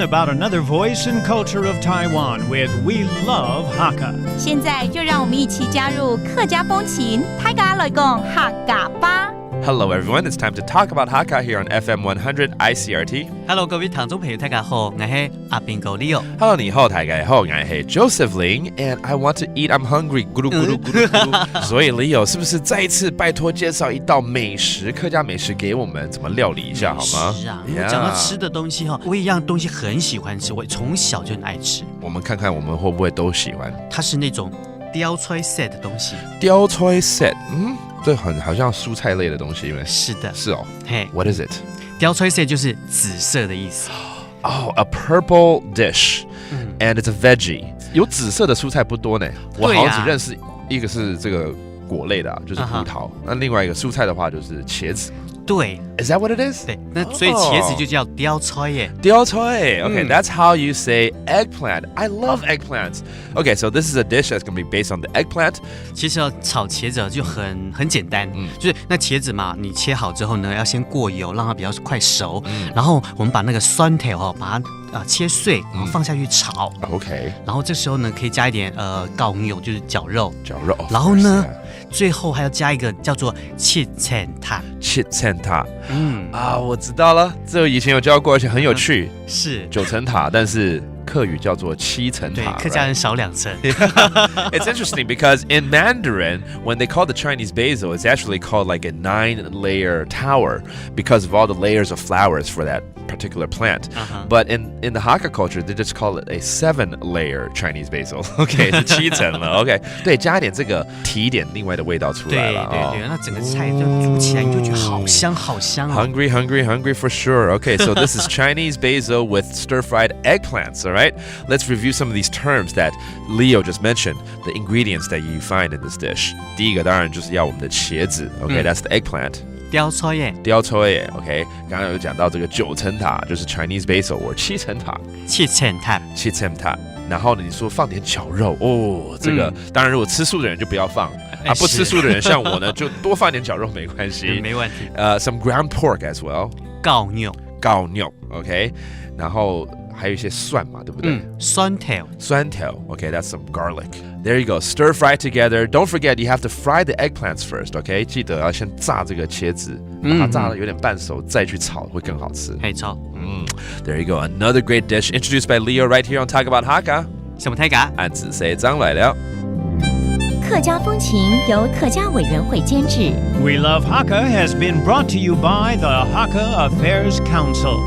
about another voice and culture of Taiwan with We Love Hakka. 现在就让我们一起加入客家风情，大家来讲客家吧。Hello everyone, it's time to talk about Hakka here on FM 100 ICRT. Hello， 各位聽眾朋友，大家好，我係阿邊個 Leo。Hello， 你好，大家好，我係 Joseph Ling and I want to eat. I'm hungry. 咕嚕咕嚕咕嚕咕嚕。所以 Leo 是不是再一次拜托介紹一道美食，客家美食給我們，怎麼料理一下好嗎？是啊，講到吃的東西哈，我有一樣東西很喜歡吃，我從小就很愛吃。我們看看我們會不會都喜歡。它是那種雕菜 set 的東西。雕菜 set，這好像蔬菜類的東西，是的。是哦。嘿 What is it？ 雕菜 set 就是紫色的意思。Oh, a purple dish, and it's a veggie. 有紫色的蔬菜不多呢，我好像只認識一個是這個果類的，就是葡萄。那另外一個蔬菜的話就是茄子。對 Is that what it is? 對，那所以茄子就叫雕菜耶。雕菜 Okay, that's how you say eggplant. I love eggplants. Okay, so this is a dish that's going to be based on the eggplant. 其實要炒茄子就很簡單，就是那茄子嘛，你切好之後呢，要先過油，讓它比較快熟。然後我們把那個酸條把它切碎，然後放下去炒。OK. 然後這時候呢，可以加一點膏牛，就是絞肉。絞肉。然後呢，最後還要加一個叫做切青塔。切青塔。我知道了，這個以前有教過，而且很有趣。是9層塔，但是客語叫做7層塔。對，客家人少2層。It's interesting because in Mandarin, when they call the Chinese basil, it's actually called like a 9-layer tower because of all the layers of flowers for that particular plant. But in the Hakka culture, they just call it a 7-layer Chinese basil. OK, 是7層了。OK， 對，加一點這個提一點另外的味道出來了。對，那整個菜就煮起來你就覺得好香好香。Hungry, hungry, hungry for sure. Okay, so this is Chinese basil with stir-fried eggplants. All right, let's review some of these terms that Leo just mentioned. The ingredients that you find in this dish. 第一個當然就是要我們的茄子。Okay, that's the eggplant. 雕菜耶。雕菜耶。OK， 剛剛有講到這個9層塔，就是 Chinese basil 或7層塔。切青塔。7層塔。然後呢，你說放點絞肉哦，這個當然如果吃素的人就不要放，不吃素的人像我呢就多放點絞肉沒關係。沒問題。Some ground pork as well。膏牛。膏牛 ，OK， 然後還有一些蒜嘛，對不對？酸條。酸條 ，OK, that's some garlic. There you go, stir fry together. Don't forget, you have to fry the eggplants first, OK? 記得要先炸這個茄子，把它炸得有點半熟，再去炒會更好吃。可以炒。There you go, another great dish introduced by Leo right here on Talk About Hakka. 什麼睇㗎？按子say張來了。客家風情由客家委員會監製。We Love Hakka has been brought to you by the Hakka Affairs Council.